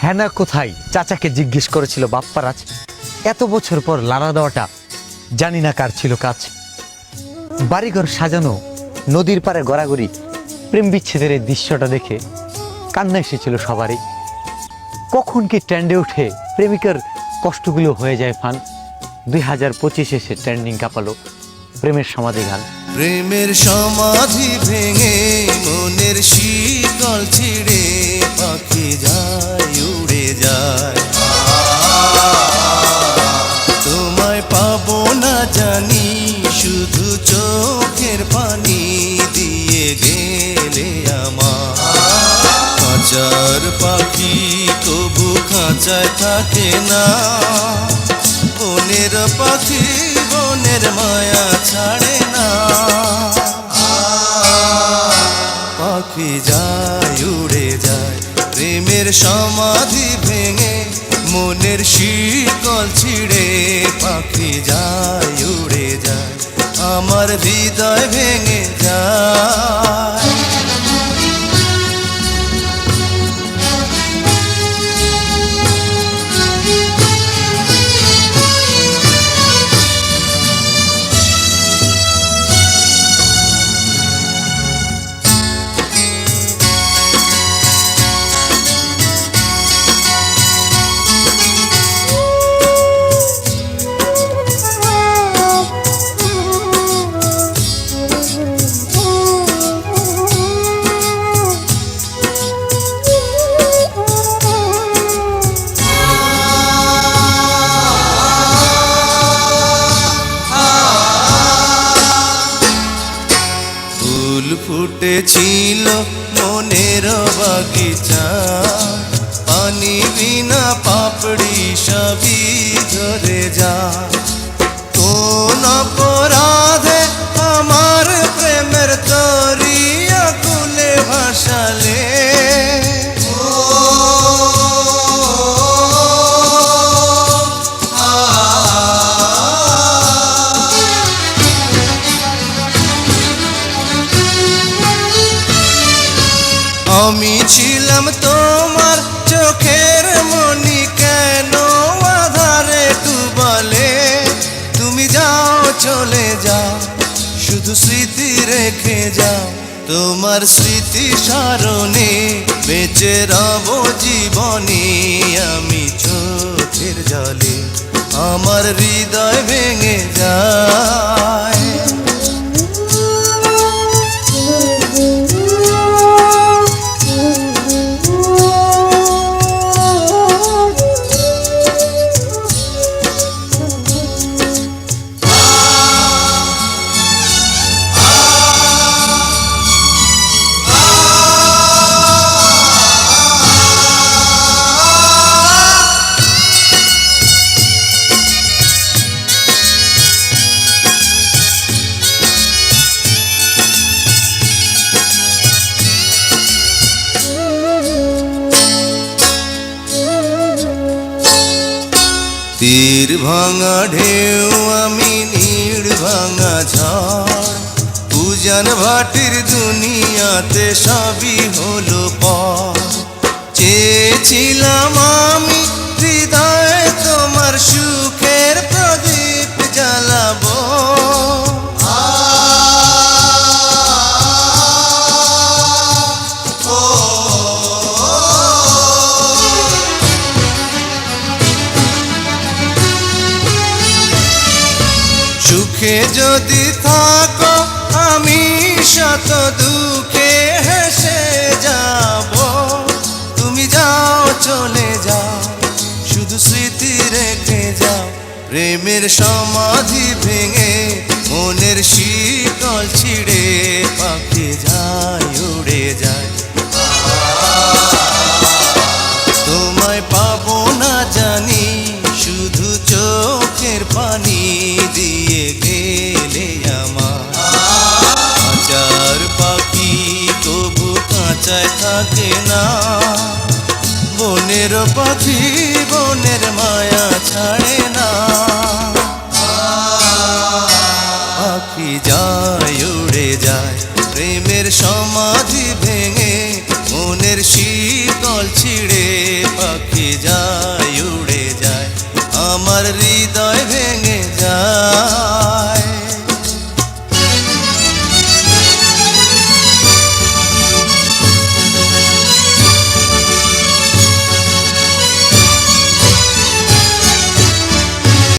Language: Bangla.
হ্যানা কোথায় চাচাকে জিজ্ঞেস করেছিল বাপ্পারাজ। এত বছর পর লাড়া দেওয়াটা জানি না কার ছিল কাজ। বাড়িঘর সাজানো, নদীর পাড়ে গড়াগড়ি, প্রেম বিচ্ছেদের এই দৃশ্যটা দেখে কান্না এসেছিল সবারই। কখন কি ট্রেন্ডে উঠে প্রেমিকার কষ্টগুলো হয়ে যায় ফান। 2025 এসে ট্রেন্ডিং কাঁপালো প্রেমের সমাধি গান। প্রেমের সমাধি ভেঙে মনের শীতল ছিঁড়ে পাখি যায় উড়ে যায়। তোমায় পাবো না জানি, শুধু চোখের পানি দিয়ে গেলে আমার। খাঁচার পাখি তবু খাঁচায় থাকে না, বনের পাখি বনের মায়া ছাড়ে না। পাখি যায় উড়ে যায়, প্রেমের সমাধি ভেঙে মনের শীতল ছিঁড়ে পাখি যায় উড়ে যায়, আমার হৃদয় ভেঙে যায়। ফুটেছিল মনের বাগিচা, পানি বিনা পাপড়ি সবই ঝরে যা। কোন অপরাধে আমার প্রেমের তরিয়া কুলে ভাসালে, আমি ছিলাম তোমার চোখের মনি, কেন আধারে ডুবালে। তুমি যাও চলে যাও, শুধু স্মৃতি রেখে যাও, তোমার স্মৃতি স্মরণে বেঁচে রব জীবনে। আমি চোখের জলে আমার হৃদয় ভেঙে যায়। তীর ভাঙা ঢেউ আমি নীড় ভাঙা ঝড়, উজান ভাটির দুনিয়াতে সবই হলো পর। চেয়েছিলাম আমি হৃদয়ে তোমার সুখের প্রদীপ জ্বালাবো, সুখে যদি থাকো আমি শত দুঃখে হেসে যাব। তুমি যাও চলে যাও, শুধু স্মৃতি রেখে যাও, প্রেমের সমাধি ভেঙে মনের শীতল ছিঁড়ে পাখি যায় উড়ে যায়। তোমায় পাবো না জানি, শুধু চোখের পানি দিয়ে গেলে আমার। খাঁচার পাখি তবু খাঁচায় থাকে না, বনের পাখি বনের মায়া ছাড়ে না।